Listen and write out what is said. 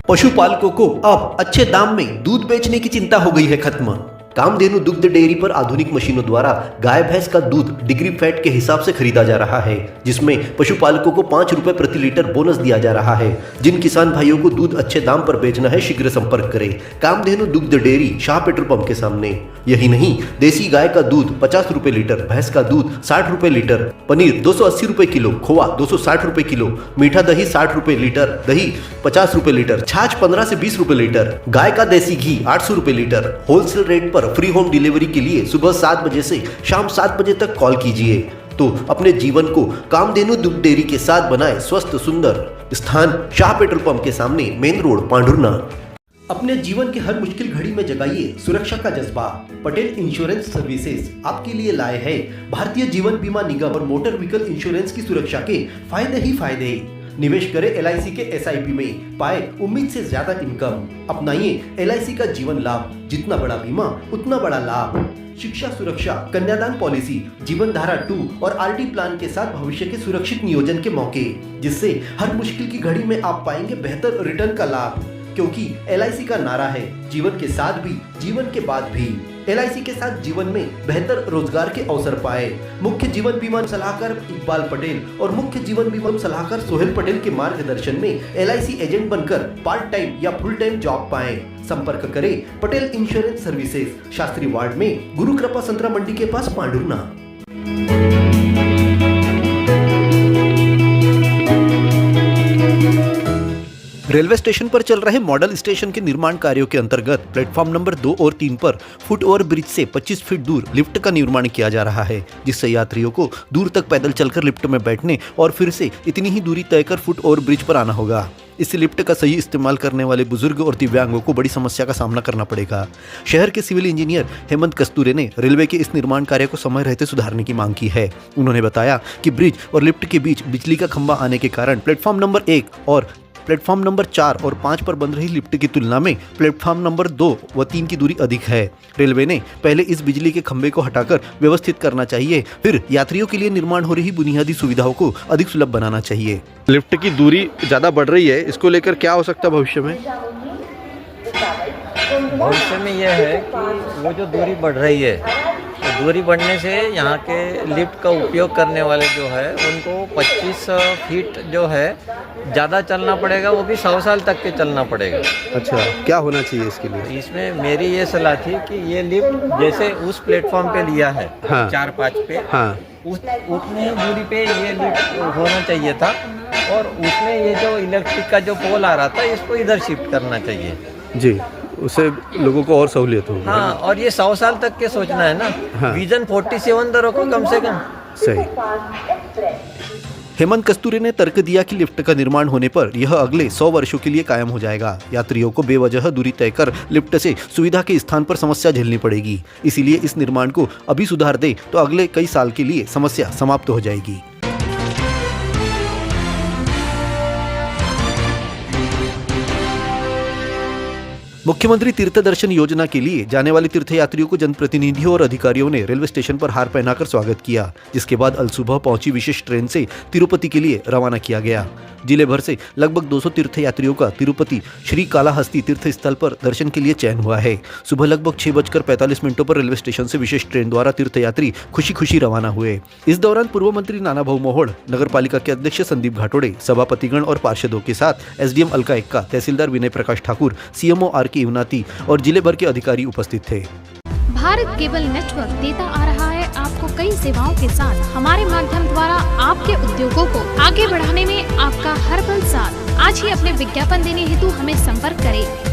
पशुपालकों को अब अच्छे दाम में दूध बेचने की चिंता हो गई है खत्म। कामधेनु दुग्ध डेयरी पर आधुनिक मशीनों द्वारा गाय भैंस का दूध डिग्री फैट के हिसाब से खरीदा जा रहा है, जिसमें पशुपालकों को 5 रुपए प्रति लीटर बोनस दिया जा रहा है। जिन किसान भाइयों को दूध अच्छे दाम पर बेचना है, शीघ्र संपर्क करें कामधेनु दुग्ध डेयरी, शाह पेट्रोल पंप के सामने। यही नहीं, देसी गाय का दूध 50 रुपए लीटर, भैंस का दूध 60 रुपए लीटर, पनीर 280 रुपए किलो, खोआ 260 रुपए किलो, मीठा दही 60 रुपए लीटर, दही 50 रुपए लीटर, छाछ 15 से 20 रुपए लीटर, गाय का देसी घी 800 रुपए लीटर। होलसेल रेट पर फ्री होम डिलीवरी के लिए सुबह 7 बजे से शाम 7 बजे तक कॉल कीजिए। तो अपने जीवन को कामधेनु दुग्ध डेयरी के साथ बनाए स्वस्थ सुंदर। स्थान शाह पेट्रोल पंप के सामने, मेन रोड, पांडुरना। अपने जीवन की हर मुश्किल घड़ी में जगाइए सुरक्षा का जज्बा। पटेल इंश्योरेंस सर्विसेज आपके लिए लाए हैं भारतीय जीवन बीमा निगम और मोटर व्हीकल इंश्योरेंस की सुरक्षा के फायदे ही फायदे। निवेश करें LIC के SIP में, पाए उम्मीद से ज्यादा इनकम। अपनाइए LIC का जीवन लाभ, जितना बड़ा बीमा उतना बड़ा लाभ। शिक्षा सुरक्षा, कन्यादान पॉलिसी, जीवन धारा 2 और RD प्लान के साथ भविष्य के सुरक्षित नियोजन के मौके, जिससे हर मुश्किल की घड़ी में आप पाएंगे बेहतर रिटर्न का लाभ। क्योंकि LIC का नारा है, जीवन के साथ भी जीवन के बाद भी। LIC के साथ जीवन में बेहतर रोजगार के अवसर पाए। मुख्य जीवन बीमा सलाहकार इकबाल पटेल और मुख्य जीवन बीमा सलाहकार सोहेल पटेल के मार्गदर्शन में LIC एजेंट बनकर पार्ट टाइम या फुल टाइम जॉब पाएं। संपर्क करें Patel insurance services, Shastri ward में, गुरु कृपा संतरा मंडी के पास, पांडुरना। रेलवे स्टेशन पर चल रहे मॉडल स्टेशन के निर्माण कार्यों के अंतर्गत प्लेटफॉर्म नंबर 2 और 3 पर फुट ओवर ब्रिज से 25 फीट दूर लिफ्ट का निर्माण किया जा रहा है, जिससे यात्रियों को दूर तक पैदल चलकर लिफ्ट में बैठने और फिर से इतनी ही दूरी तय कर फुट ओवर ब्रिज पर आना होगा। इस लिफ्ट का सही इस्तेमाल करने वाले बुजुर्ग और दिव्यांगों को बड़ी समस्या का सामना करना पड़ेगा। शहर के सिविल इंजीनियर हेमंत कस्तूरे ने रेलवे के इस निर्माण कार्य को समय रहते सुधारने की मांग की है। उन्होंने बताया कि ब्रिज और लिफ्ट के बीच बिजली का खंभा आने के कारण प्लेटफॉर्म नंबर 1 और प्लेटफॉर्म नंबर 4 और 5 पर बन रही लिफ्ट की तुलना में प्लेटफॉर्म नंबर 2 व 3 की दूरी अधिक है। रेलवे ने पहले इस बिजली के खंभे को हटाकर व्यवस्थित करना चाहिए, फिर यात्रियों के लिए निर्माण हो रही बुनियादी सुविधाओं को अधिक सुलभ बनाना चाहिए। लिफ्ट की दूरी ज्यादा बढ़ रही है, इसको लेकर क्या हो सकता है भविष्य में? भविष्य में यह है कि वो जो दूरी बढ़ रही है, तो दूरी बढ़ने से यहाँ के लिफ्ट का उपयोग करने वाले जो है उनको 25 फीट जो है ज़्यादा चलना पड़ेगा, वो भी 100 साल तक के चलना पड़ेगा। अच्छा, क्या होना चाहिए इसके लिए? इसमें मेरी ये सलाह थी कि ये लिफ्ट जैसे उस प्लेटफॉर्म पे लिया है, हाँ, 4-5 पे, हाँ, उतनी दूरी पे ये लिफ्ट होना चाहिए था, और उसमें ये जो इलेक्ट्रिक का जो पोल आ रहा था इसको इधर शिफ्ट करना चाहिए जी, उससे लोगों को और सहूलियत होगी। हाँ, और ये 100 साल तक के सोचना है ना। हाँ। विजन 47 तो रखो कम से कम। सही। हेमंत कस्तूरे ने तर्क दिया कि लिफ्ट का निर्माण होने पर यह अगले 100 वर्षों के लिए कायम हो जाएगा। यात्रियों को बेवजह दूरी तय कर लिफ्ट से सुविधा के स्थान पर समस्या झेलनी पड़ेगी, इसीलिए इस निर्माण को अभी सुधार दे तो अगले कई साल के लिए समस्या समाप्त हो जाएगी। मुख्यमंत्री तीर्थ दर्शन योजना के लिए जाने वाले तीर्थयात्रियों को जनप्रतिनिधियों और अधिकारियों ने रेलवे स्टेशन पर हार पहनाकर स्वागत किया, जिसके बाद अलसुबह पहुंची विशेष ट्रेन से तिरुपति के लिए रवाना किया गया। जिले भर से लगभग 200 तीर्थयात्रियों का तिरुपति श्री कालाहस्ती तीर्थ स्थल पर दर्शन के लिए चयन हुआ है। सुबह लगभग 6:45 पर रेलवे स्टेशन से विशेष ट्रेन द्वारा तीर्थयात्री खुशी खुशी रवाना हुए। इस दौरान पूर्व मंत्री नाना भाऊ मोहोड़, नगर पालिका के अध्यक्ष संदीप घाटोड़े, सभापतिगण और पार्षदों के साथ SDM अलका एक्का, तहसीलदार विनय प्रकाश ठाकुर, CMO RK युवनाती और जिले भर के अधिकारी उपस्थित थे। भारत केबल नेटवर्क देता आ रहा है आपको कई सेवाओं के साथ। हमारे माध्यम द्वारा आपके उद्योगों को आगे बढ़ाने में आपका हर पल साथ। आज ही अपने विज्ञापन देने हेतु हमें संपर्क करें।